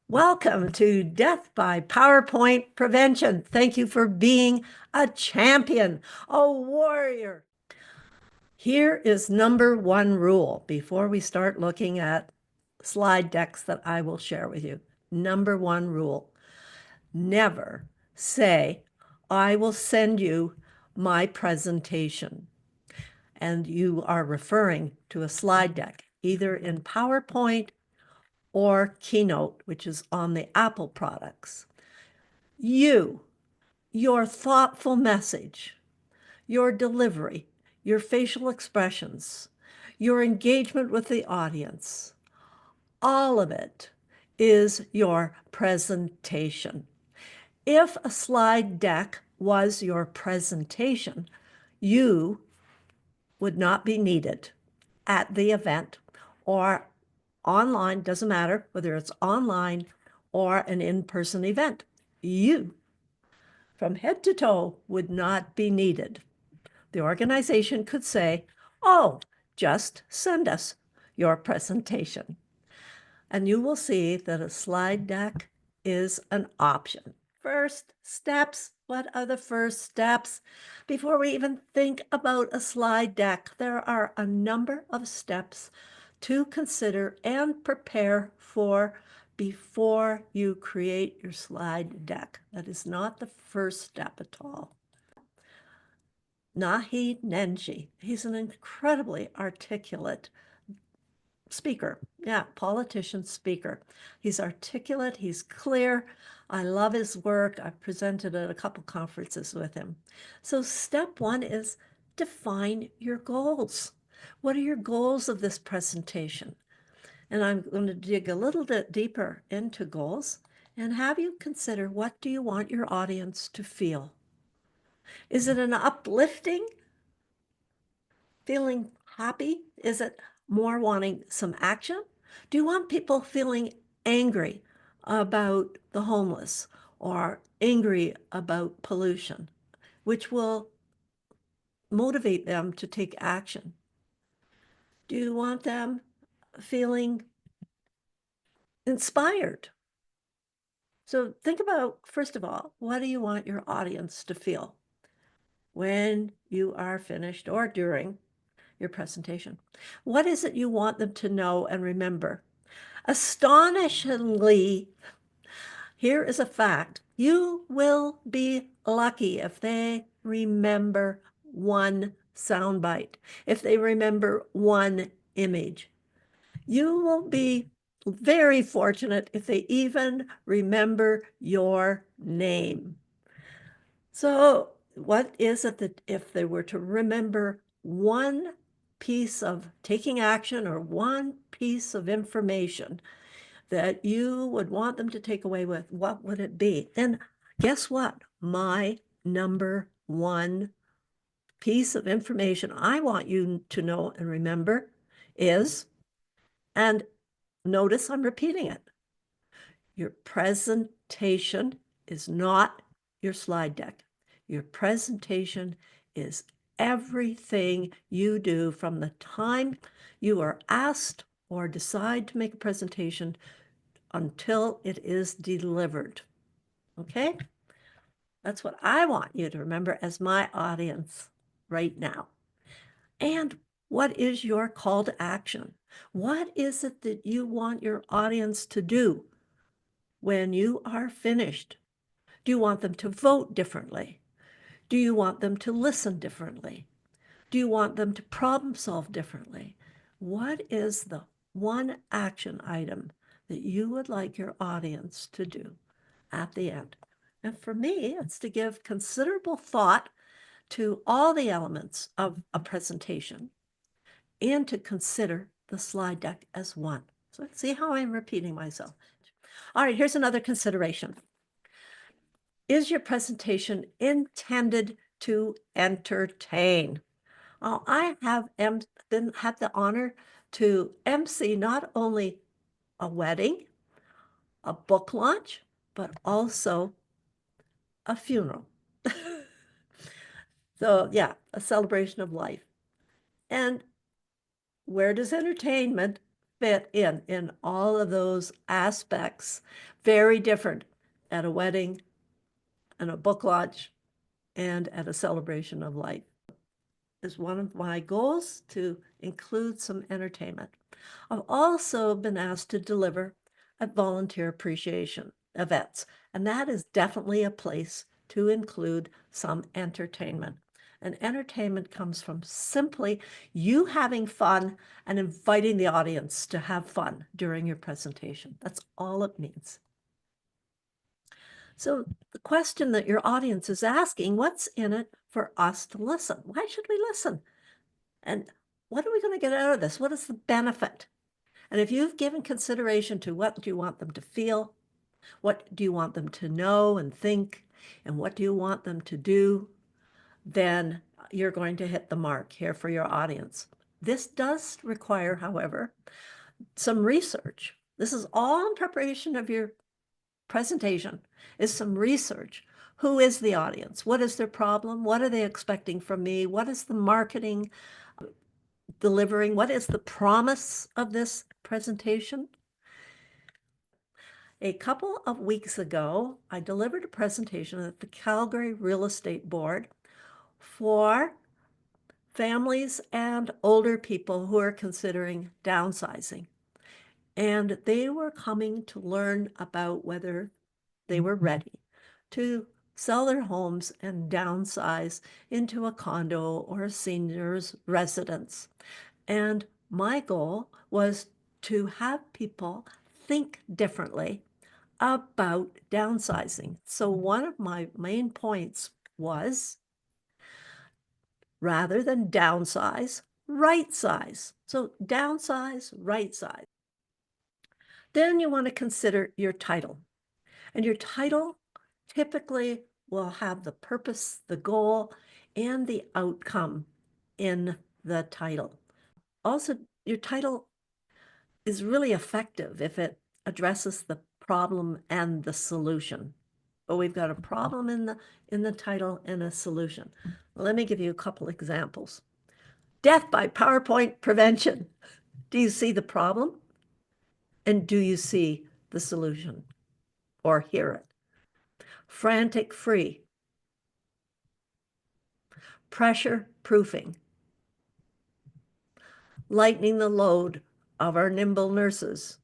Welcome to Death by PowerPoint Prevention. Thank you for being a champion, a warrior. Here is number one rule before we start looking at slide decks that I will share with you. Number one rule, never say, I will send you my presentation. And you are referring to a slide deck, either in PowerPoint or Keynote, which is on the Apple products. Your thoughtful message, your delivery, your facial expressions, your engagement with the audience, all of it is your presentation. If a slide deck was your presentation, you would not be needed at the event or online, doesn't matter whether it's online or an in-person event. You, from head to toe, would not be needed. The organization could say, oh, just send us your presentation. And you will see that a slide deck is an option. First steps. What are the first steps? Before we even think about a slide deck, there are a number of steps to consider and prepare for before you create your slide deck. That is not the first step at all. Nahi Nenji, he's an incredibly articulate speaker. Yeah, politician speaker. He's articulate, he's clear. I love his work. I've presented at a couple conferences with him. So step one is define your goals. What are your goals of this presentation? And I'm going to dig a little bit deeper into goals and have you consider, what do you want your audience to feel? Is it an uplifting, feeling happy? Is it more wanting some action? Do you want people feeling angry about the homeless or angry about pollution, which will motivate them to take action? Do you want them feeling inspired? So think about, first of all, what do you want your audience to feel when you are finished or during your presentation? What is it you want them to know and remember? Astonishingly, here is a fact. You will be lucky if they remember one soundbite, if they remember one image. You will be very fortunate if they even remember your name. So what is it that if they were to remember one piece of taking action or one piece of information that you would want them to take away with, what would it be? And guess what? My number one piece of information I want you to know and remember is, and notice I'm repeating it, your presentation is not your slide deck. Your presentation is everything you do from the time you are asked or decide to make a presentation until it is delivered. Okay? That's what I want you to remember as my audience right now. And what is your call to action? What is it that you want your audience to do when you are finished? Do you want them to vote differently? Do you want them to listen differently? Do you want them to problem solve differently? What is the one action item that you would like your audience to do at the end? And for me, it's to give considerable thought to all the elements of a presentation and to consider the slide deck as one. So see how I'm repeating myself. All right, here's another consideration. Is your presentation intended to entertain? I have had the honor to MC not only a wedding, a book launch, but also a funeral. So yeah, a celebration of life. And where does entertainment fit in all of those aspects. Very different at a wedding and a book launch and at a celebration of life. Is one of my goals to include some entertainment. I've also been asked to deliver at volunteer appreciation events, and that is definitely a place to include some entertainment. And entertainment comes from simply you having fun and inviting the audience to have fun during your presentation. That's all it means. So the question that your audience is asking, what's in it for us to listen? Why should we listen? And what are we going to get out of this? What is the benefit? And if you've given consideration to what do you want them to feel, what do you want them to know and think, and what do you want them to do, then you're going to hit the mark here for your audience. This does require, however, some research. This is all in preparation of your presentation, is some research. Who is the audience? What is their problem? What are they expecting from me? What is the marketing delivering? What is the promise of this presentation? A couple of weeks ago, I delivered a presentation at the Calgary Real Estate Board for families and older people who are considering downsizing. And they were coming to learn about whether they were ready to sell their homes and downsize into a condo or a senior's residence. And my goal was to have people think differently about downsizing. So one of my main points was, rather than downsize, right size. So downsize, right size. Then you want to consider your title. And your title typically will have the purpose, the goal, and the outcome in the title. Also, your title is really effective if it addresses the problem and the solution. But we've got a problem in the title and a solution. Let me give you a couple examples. Death by PowerPoint prevention. Do you see the problem? And do you see the solution or hear it? Frantic free. Pressure proofing. Lightening the load of our nimble nurses.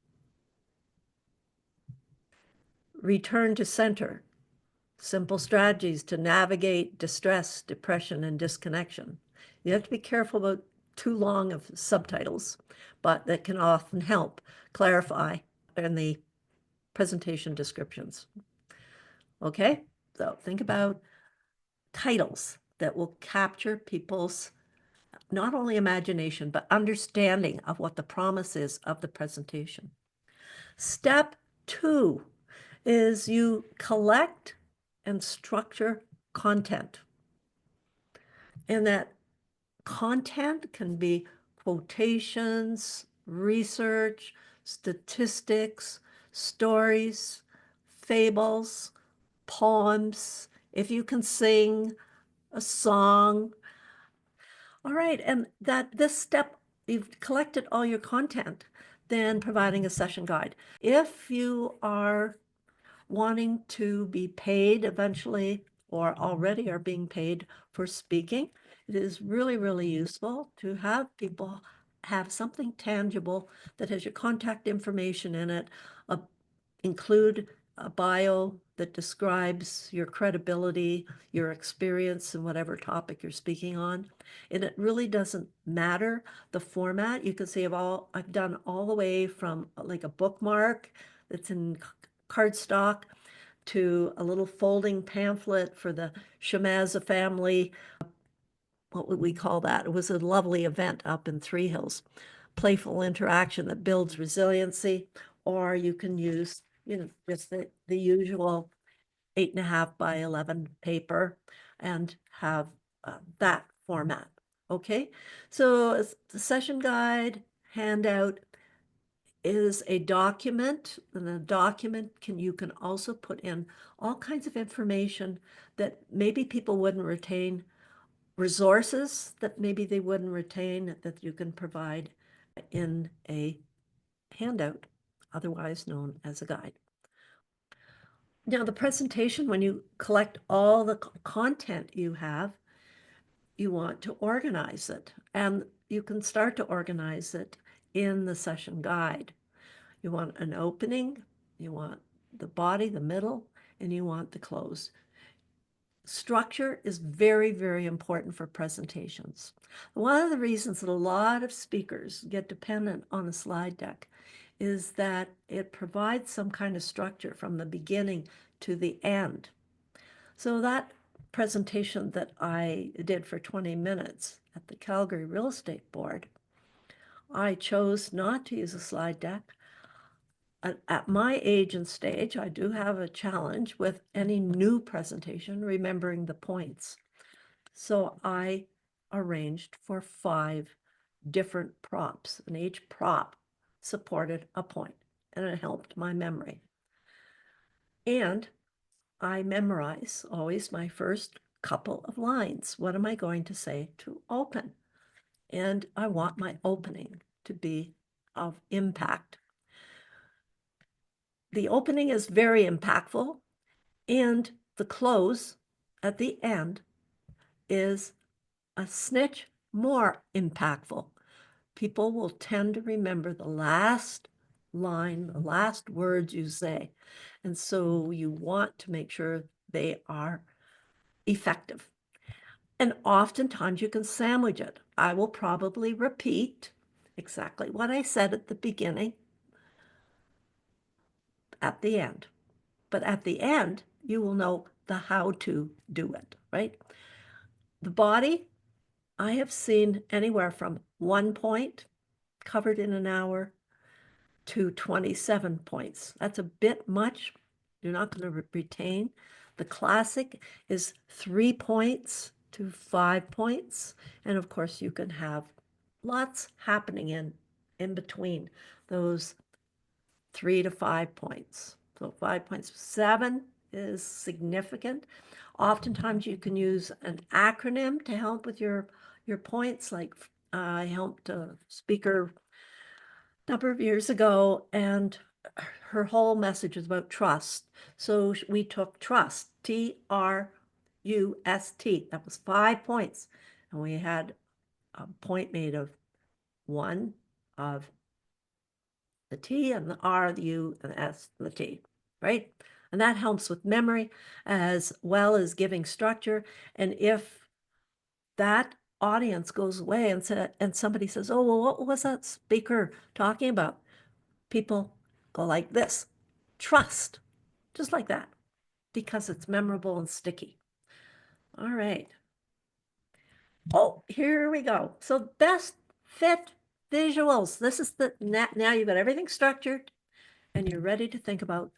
Return to center. Simple strategies to navigate distress, depression, and disconnection. You have to be careful about too long of subtitles, but that can often help clarify in the presentation descriptions. Okay, so think about titles that will capture people's not only imagination, but understanding of what the promise is of the presentation. Step 2 is you collect and structure content. And that content can be quotations, research, statistics, stories, fables, poems, if you can sing a song. All right, and that this step, you've collected all your content, then providing a session guide. If you are wanting to be paid eventually or already are being paid for speaking, it is really, really useful to have people have something tangible that has your contact information in it, include a bio that describes your credibility, your experience in whatever topic you're speaking on. And it really doesn't matter the format. You can see I've done all the way from like a bookmark that's in cardstock to a little folding pamphlet for the Shemaza family. What would we call that? It was a lovely event up in Three Hills. Playful interaction that builds resiliency, or you can use, just the usual 8.5 by 11 paper and have that format. Okay, so the session guide handout is a document, and a document you can also put in all kinds of information that maybe people wouldn't retain, resources that maybe they wouldn't retain that you can provide in a handout, otherwise known as a guide. Now, the presentation, when you collect all the content you have, you want to organize it. And you can start to organize it in the session guide. You want an opening, you want the body, the middle, and you want the close. Structure is very, very important for presentations. One of the reasons that a lot of speakers get dependent on a slide deck is that it provides some kind of structure from the beginning to the end. So that presentation that I did for 20 minutes at the Calgary Real Estate Board, I chose not to use a slide deck. At my age and stage, I do have a challenge with any new presentation, remembering the points. So I arranged for 5 different props, and each prop supported a point, and it helped my memory. And I memorize always my first couple of lines. What am I going to say to open? And I want my opening to be of impact. The opening is very impactful, and the close at the end is a snitch more impactful. People will tend to remember the last line, the last words you say. And so you want to make sure they are effective. And oftentimes you can sandwich it. I will probably repeat exactly what I said at the beginning at the end. But at the end, you will know the how to do it, right? The body, I have seen anywhere from 1 point covered in an hour to 27 points. That's a bit much. You're not going to retain. The classic is 3 points to 5 points. And of course, you can have lots happening in between those 3 to 5 points. So 5 points. 7 is significant. Oftentimes you can use an acronym to help with your points. Like I helped a speaker a number of years ago, and her whole message is about trust. So we took trust, TRUST. That was 5 points. And we had a point made of 1 of the T and the R, the U, and the S, and the T, right? And that helps with memory as well as giving structure. And if that audience goes away and somebody says, oh, well, what was that speaker talking about? People go like this, trust, just like that, because it's memorable and sticky. All right. Oh, here we go. So best fit visuals. This is now you've got everything structured and you're ready to think about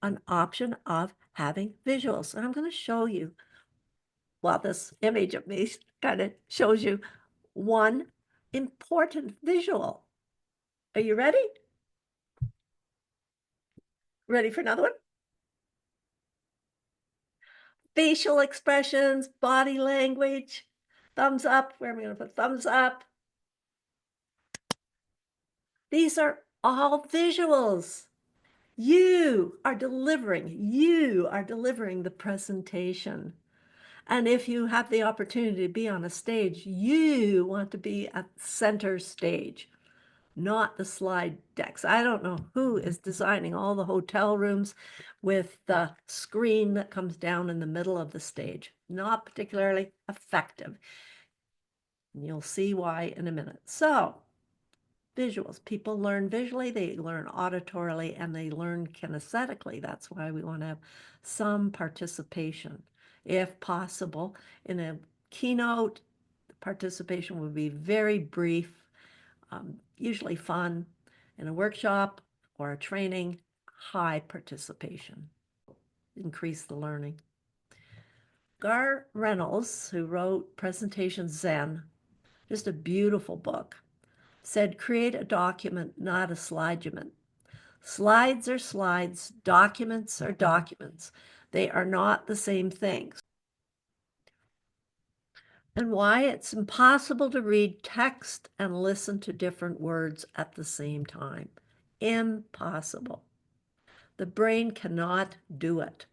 an option of having visuals. And I'm going to show you, well, this image of me kind of shows you one important visual. Are you ready? Ready for another one? Facial expressions, body language, thumbs up. Where am I going to put thumbs up? These are all visuals. You are delivering the presentation. And if you have the opportunity to be on a stage, you want to be at center stage, not the slide decks. I don't know who is designing all the hotel rooms with the screen that comes down in the middle of the stage. Not particularly effective. And you'll see why in a minute. So, visuals. People learn visually, they learn auditorily, and they learn kinesthetically. That's why we want to have some participation. If possible, in a keynote, participation would be very brief, usually fun. In a workshop or a training, high participation. Increase the learning. Gar Reynolds, who wrote Presentation Zen, just a beautiful book, said create a document, not a slide-ment. Slides are slides, documents are documents. They are not the same things. And why it's impossible to read text and listen to different words at the same time. impossible. The brain cannot do it.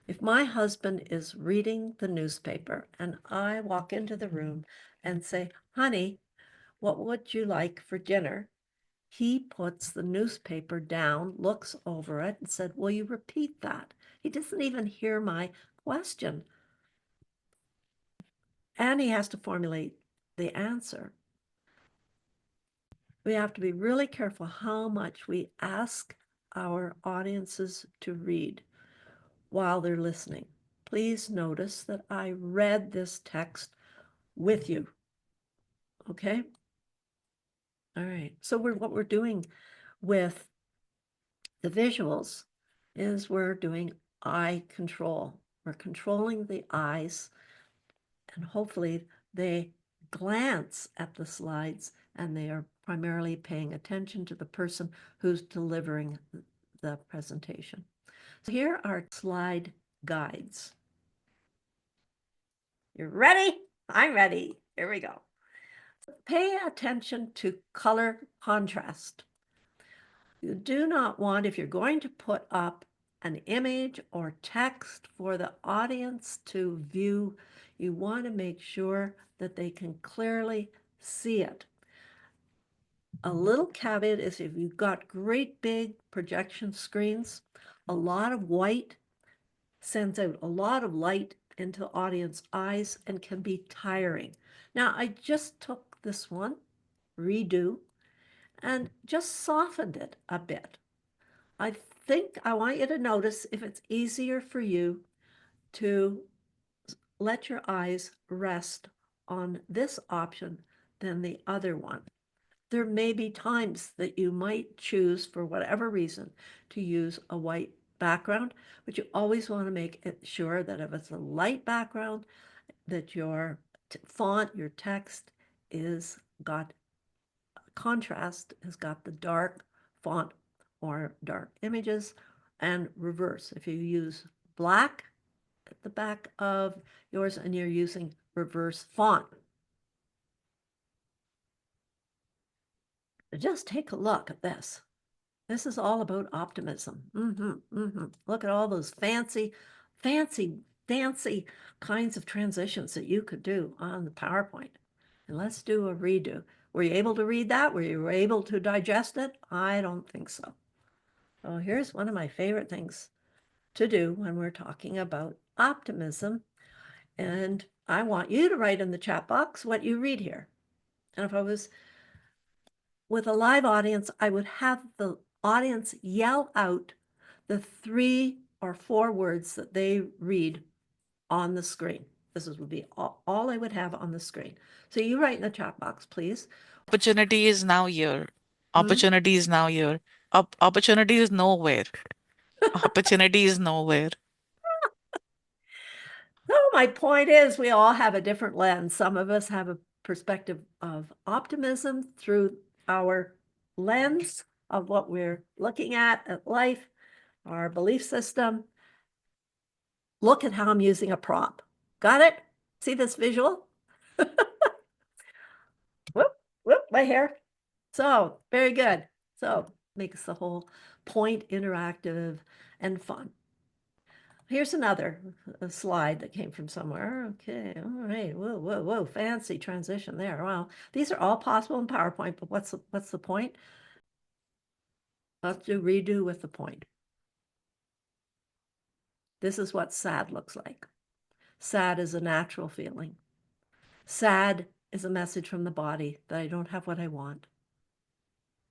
If my husband is reading the newspaper and I walk into the room and say, honey, what would you like for dinner? He puts the newspaper down, looks over it, and said, will you repeat that? He doesn't even hear my question. And he has to formulate the answer. We have to be really careful how much we ask our audiences to read while they're listening. Please notice that I read this text with you. Okay? All right. So what we're doing with the visuals is we're doing eye control. We're controlling the eyes, and hopefully they glance at the slides and they are primarily paying attention to the person who's delivering the presentation. So here are slide guides. You're ready? I'm ready. Here we go. Pay attention to color contrast. You do not want, if you're going to put up an image or text for the audience to view, you want to make sure that they can clearly see it. A little caveat is if you've got great big projection screens, a lot of white sends out a lot of light into the audience eyes and can be tiring. Now, I just took this one, redo, and just softened it a bit. I think I want you to notice if it's easier for you to let your eyes rest on this option than the other one. There may be times that you might choose, for whatever reason, to use a white background, but you always want to make it sure that if it's a light background, that your font, your text is got contrast, has got the dark font or dark images, and reverse. If you use black at the back of yours and you're using reverse font. Just take a look at this. This is all about optimism. Look at all those fancy kinds of transitions that you could do on the PowerPoint. And let's do a redo. Were you able to read that? Were you able to digest it? I don't think so. Oh, here's one of my favorite things to do when we're talking about optimism. And I want you to write in the chat box what you read here. And if I was with a live audience, I would have the audience yell out the 3 or 4 words that they read on the screen. This would be all I would have on the screen. So you write in the chat box, please. Opportunity is now here. Opportunity is now here. Opportunity is nowhere. Opportunity is nowhere. So my point is we all have a different lens. Some of us have a perspective of optimism through our lens of what we're looking at life, our belief system. Look at how I'm using a prop. Got it? See this visual? Whoop, my hair. So, very good. So, makes the whole point interactive and fun. Here's another slide that came from somewhere. Okay, all right. Whoa, fancy transition there. Well, these are all possible in PowerPoint, but what's the point? Let's do redo with the point. This is what sad looks like. Sad is a natural feeling. Sad is a message from the body that I don't have what I want.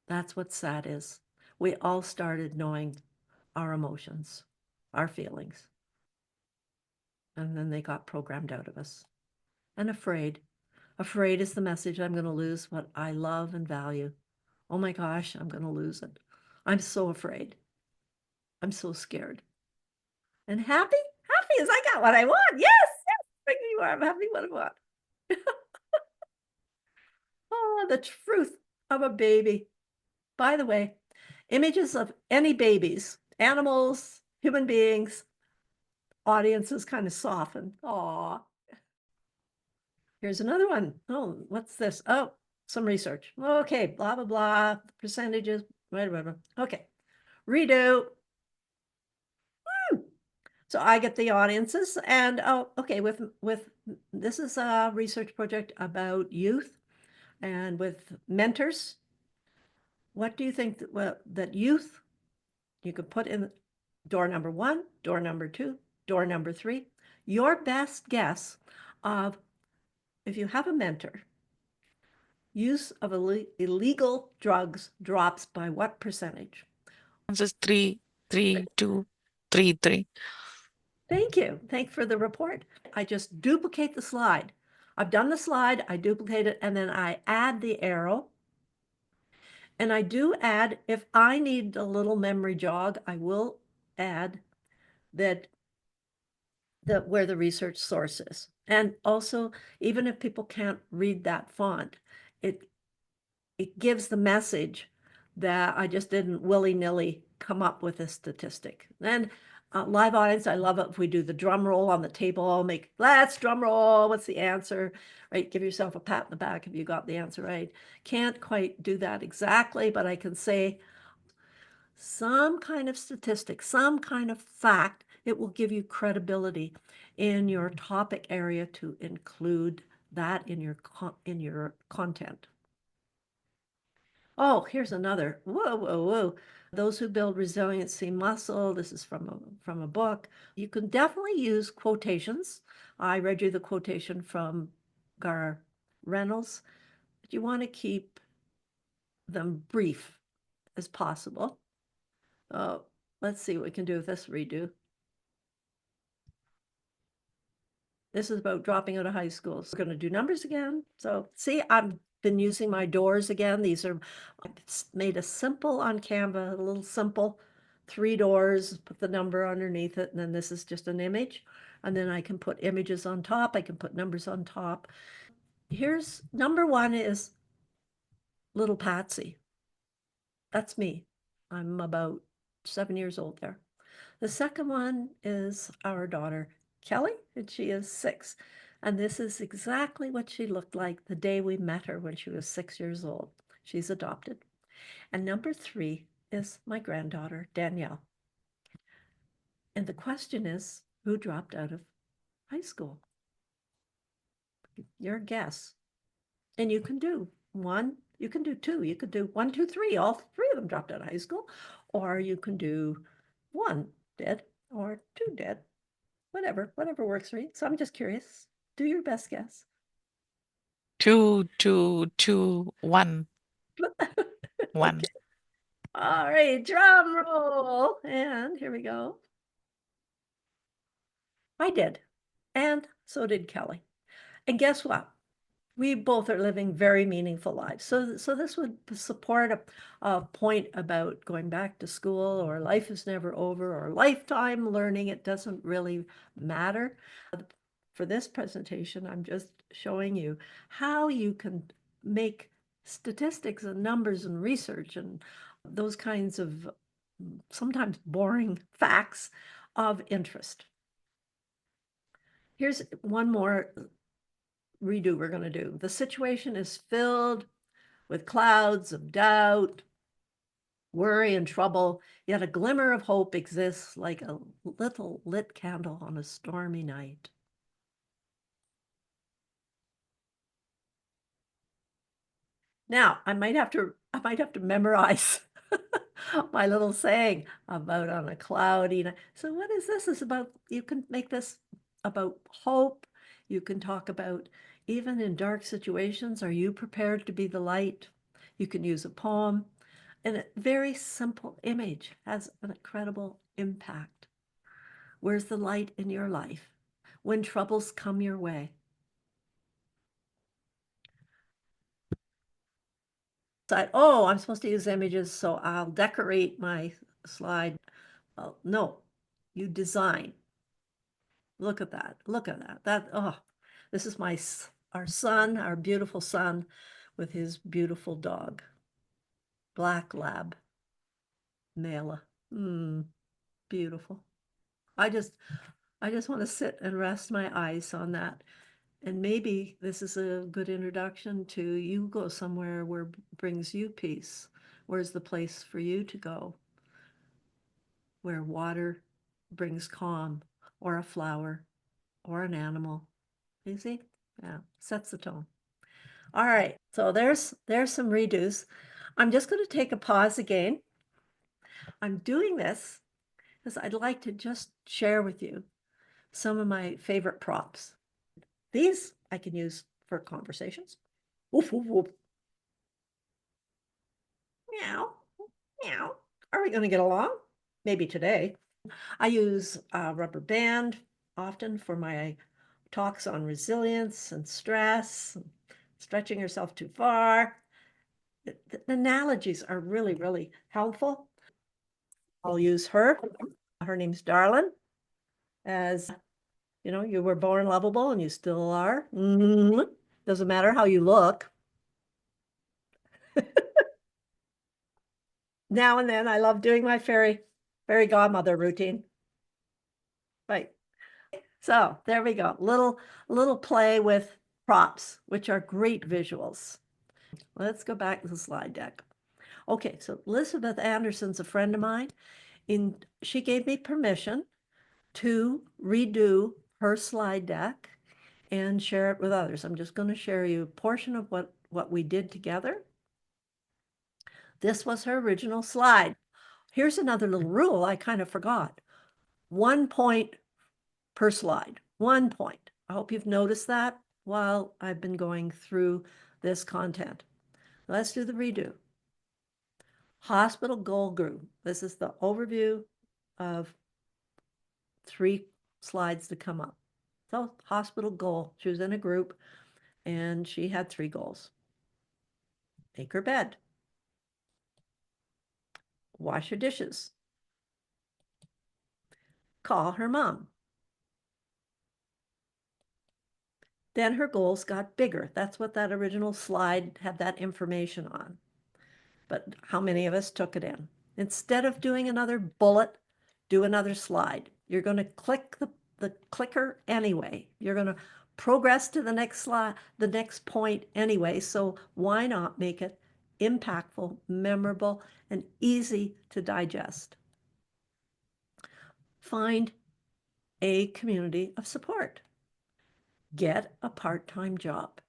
That's what sad is. We all started knowing our emotions, our feelings. And then they got programmed out of us. And afraid. Afraid is the message I'm going to lose what I love and value. Oh my gosh, I'm going to lose it. I'm so afraid. I'm so scared. And happy? Happy is I got what I want. Yes, I'm happy what I want. Oh, the truth of a baby. By the way, images of any babies, animals, human beings, audiences kind of soften. Aw. Here's another one. Oh, what's this? Oh, some research. Okay, blah, blah, blah, percentages. Wait a minute. Okay. Redo. Woo! So I get the audiences and oh, okay, with this is a research project about youth and with mentors. What do you think that, well, that youth you could put in door number one, door number two, door number three? Your best guess of if you have a mentor, use of illegal drugs drops by what percentage? Answer is 3, 3, 2, 3, 3. Thank you. Thank for the report. I just duplicate the slide. I've done the slide, I duplicate it, and then I add the arrow. And I do add, if I need a little memory jog, I will add that where the research source is. And also, even if people can't read that font, it it gives the message that I just didn't willy-nilly come up with a statistic. And live audience, I love it if we do the drum roll on the table, let's drum roll, what's the answer, right? Give yourself a pat in the back if you got the answer right. Can't quite do that exactly, but I can say some kind of statistic, some kind of fact. It will give you credibility in your topic area to include that in your content. Oh, here's another. Whoa, whoa, whoa. Those who build resiliency muscle. This is from a book. You can definitely use quotations. I read you the quotation from Gar Reynolds, but you want to keep them brief as possible. Let's see what we can do with this redo. This is about dropping out of high school. So we're going to do numbers again. So see, I've been using my doors again. These are made a simple on Canva, a little simple, 3 doors, put the number underneath it. And then this is just an image. And then I can put images on top. I can put numbers on top. Here's number 1 is little Patsy. That's me. I'm about 7 years old there. The second one is our daughter, Kelly, and she is 6. And this is exactly what she looked like the day we met her when she was 6 years old. She's adopted. And number 3 is my granddaughter, Danielle. And the question is, who dropped out of high school? Your guess. And you can do 1, you can do 2, you could do 1, 2, 3. All 3 of them dropped out of high school. Or you can do 1 did, or 2 did. Whatever works for you. So I'm just curious. Do your best guess. 2, 2, 2, 1, 1. Okay. All right, drum roll. And here we go. I did. And so did Kelly. And guess what? We both are living very meaningful lives. So this would support a point about going back to school or life is never over or lifetime learning. It doesn't really matter. For this presentation, I'm just showing you how you can make statistics and numbers and research and those kinds of sometimes boring facts of interest. Here's one more redo we're going to do. The situation is filled with clouds of doubt, worry, and trouble, yet a glimmer of hope exists like a little lit candle on a stormy night. Now, I might have to memorize my little saying about on a cloudy night. So what is this? It's about, you can make this about hope. You can talk about, even in dark situations, are you prepared to be the light? You can use a poem. And a very simple image has an incredible impact. Where's the light in your life when troubles come your way? Oh, I'm supposed to use images, so I'll decorate my slide. Oh, no, you design. Look at that. Look at that. Oh, this is our son, our beautiful son with his beautiful dog, Black Lab, Mela. Beautiful. I just want to sit and rest my eyes on that. And maybe this is a good introduction to you go somewhere where brings you peace, Where's the place for you to go? Where water brings calm, or a flower, or an animal. You see? Yeah, sets the tone. All right, so there's some redos. I'm just going to take a pause again. I'm doing this because I'd like to just share with you some of my favorite props. These I can use for conversations. Woof, woof, woof. Meow, meow. Are we going to get along? Maybe today. I use a rubber band often for my talks on resilience and stress, and stretching yourself too far. The analogies are really, really helpful. I'll use her. Her name's Darlin. As you know, you were born lovable and you still are. Doesn't matter how you look. Now and then I love doing my fairy godmother routine. Right. So there we go. Little play with props, which are great visuals. Let's go back to the slide deck. Okay, so Elizabeth Anderson's a friend of mine. She gave me permission to redo her slide deck and share it with others. I'm just going to share you a portion of what we did together. This was her original slide. Here's another little rule I kind of forgot. 1 point per slide, 1 point. I hope you've noticed that while I've been going through this content. Let's do the redo. Hospital goal group. This is the overview of 3 slides to come up. So hospital goal, she was in a group and she had 3 goals. Make her bed, wash her dishes, call her mom. Then her goals got bigger. That's what that original slide had that information on. But how many of us took it in? Instead of doing another bullet, do another slide. You're going to click the clicker anyway. You're going to progress to the next slide, the next point anyway. So why not make it impactful, memorable, and easy to digest? Find a community of support. Get a part-time job.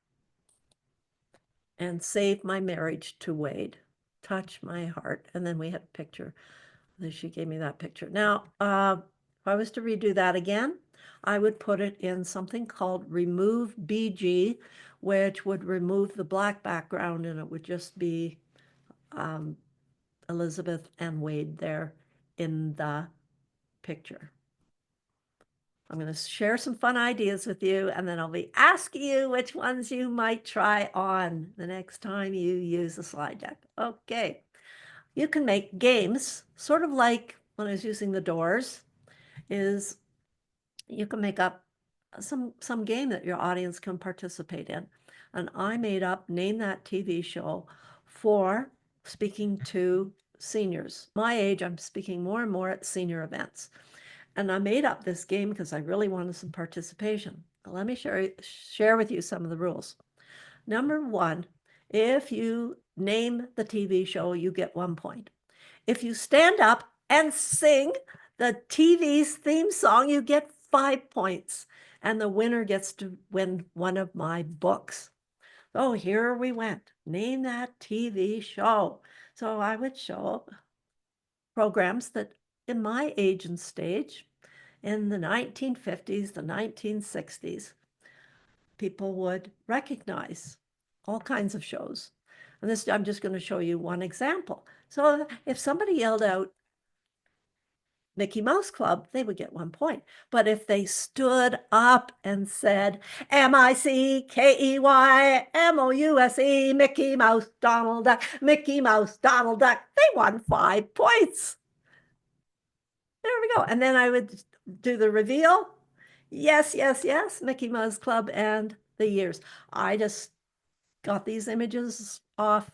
And save my marriage to Wade. Touch my heart. And then we had a picture. She gave me that picture. Now, if I was to redo that again, I would put it in something called Remove BG, which would remove the black background and it would just be Elizabeth and Wade there in the picture. I'm going to share some fun ideas with you, and then I'll be asking you which ones you might try on the next time you use the slide deck. Okay. You can make games, sort of like when I was using the doors, is you can make up some game that your audience can participate in. And I made up Name That TV Show for speaking to seniors. My age, I'm speaking more and more at senior events. And I made up this game because I really wanted some participation. Let me share with you some of the rules. Number 1, if you name the TV show, you get 1 point. If you stand up and sing the TV's theme song, you get 5 points. And the winner gets to win one of my books. So here we went. Name that TV show. So I would show programs that in my age and stage, in the 1950s, the 1960s, people would recognize all kinds of shows. And this, I'm just going to show you one example. So if somebody yelled out Mickey Mouse Club, they would get 1 point. But if they stood up and said Mickey Mickey Mouse, Donald Duck, Mickey Mouse, Donald Duck, they won 5 points. There we go. And then I would do the reveal. Yes, yes, yes, Mickey Mouse Club and the years. I just got these images off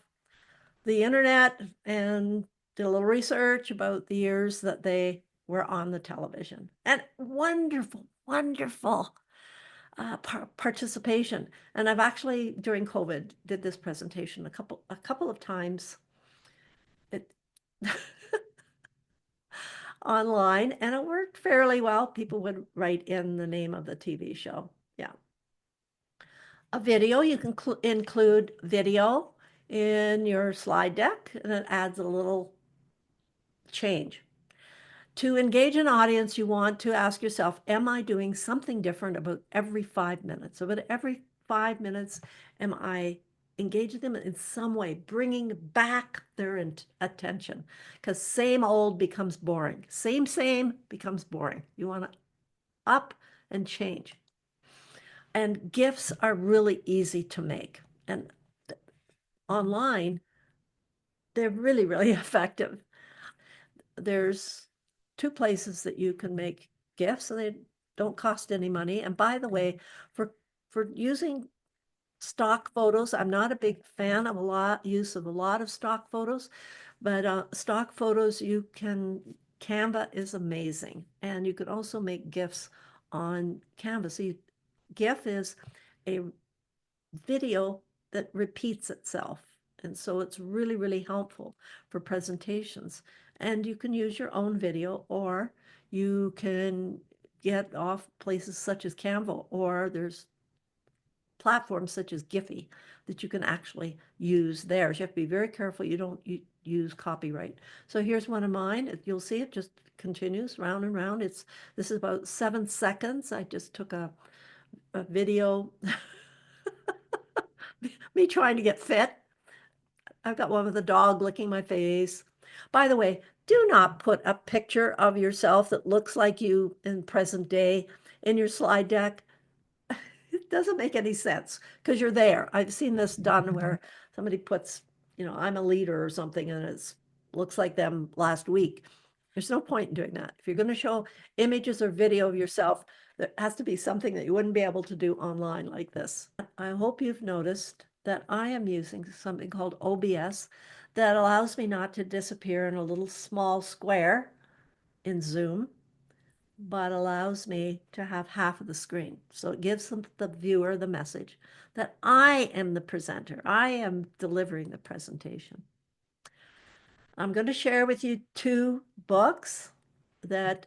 the internet and did a little research about the years that they were on the television. And wonderful, wonderful participation. And I've actually, during COVID, did this presentation a couple of times online, and it worked fairly well. People would write in the name of the TV show. Yeah. A video, you can include video in your slide deck, and it adds a little change. To engage an audience, you want to ask yourself, am I doing something different about every 5 minutes? So about every 5 minutes, am I engaging them in some way, bringing back their attention? Because same old becomes boring. Same becomes boring. You want to up and change. And GIFs are really easy to make. And online, they're really effective. There's two places that you can make GIFs, and they don't cost any money. And by the way, for using stock photos, I'm not a big fan of use of a lot of stock photos, but stock photos Canva is amazing, and you can also make GIFs on Canva. So GIF is a video that repeats itself. And so it's really helpful for presentations. And you can use your own video, or you can get off places such as Canva, or there's platforms such as Giphy that you can actually use there. You have to be very careful you don't use copyright. So here's one of mine. You'll see it just continues round and round. This is about 7 seconds. I just took a video me trying to get fit. I've got one with a dog licking my face. By the way, do not put a picture of yourself that looks like you in present day in your slide deck. It doesn't make any sense because you're there. I've seen this done where somebody puts, I'm a leader or something, and it looks like them last week. There's no point in doing that. If you're going to show images or video of yourself, there has to be something that you wouldn't be able to do online like this. I hope you've noticed that I am using something called OBS that allows me not to disappear in a little small square in Zoom, but allows me to have half of the screen. So it gives the viewer the message that I am the presenter. I am delivering the presentation. I'm going to share with you 2 books that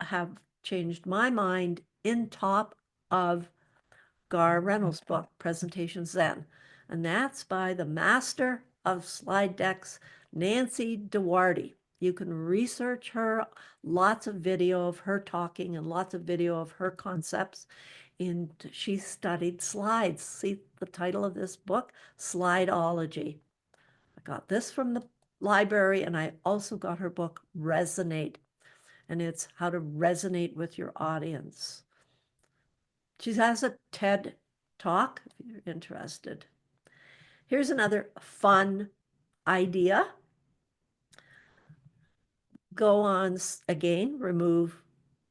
have changed my mind in top of Gar Reynolds' book, Presentation Zen. And that's by the master of slide decks, Nancy Duarte. You can research her, lots of video of her talking and lots of video of her concepts. And she studied slides. See the title of this book? Slideology. I got this from the library, and I also got her book, Resonate. And it's how to resonate with your audience. She has a TED Talk if you're interested. Here's another fun idea. Go on again, remove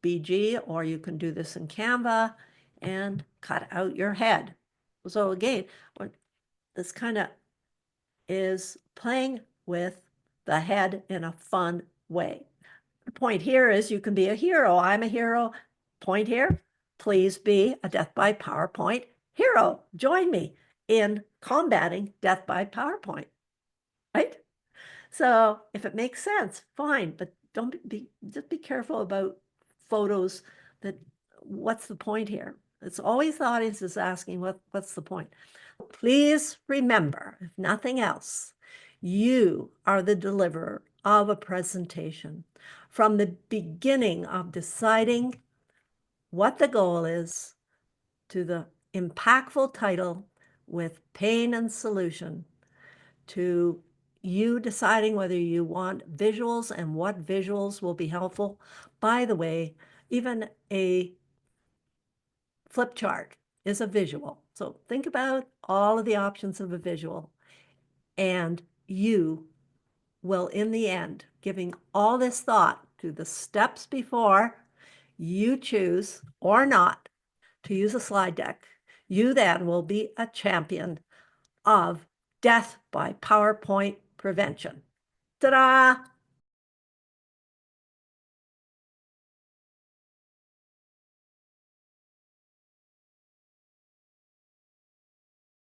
BG, or you can do this in Canva and cut out your head. So again, what this kind of is playing with the head in a fun way. The point here is you can be a hero. I'm a hero. Point here, please be a death by PowerPoint hero. Join me in combating death by PowerPoint, right? So if it makes sense, fine, but just be careful about photos what's the point here? It's always the audience is asking what's the point? Please remember, if nothing else, you are the deliverer of a presentation. From the beginning of deciding what the goal is to the impactful title with pain and solution, to you deciding whether you want visuals and what visuals will be helpful. By the way, even a flip chart is a visual. So think about all of the options of a visual, and you will, in the end, giving all this thought to the steps before you choose or not to use a slide deck, you then will be a champion of death by PowerPoint prevention. Ta-da!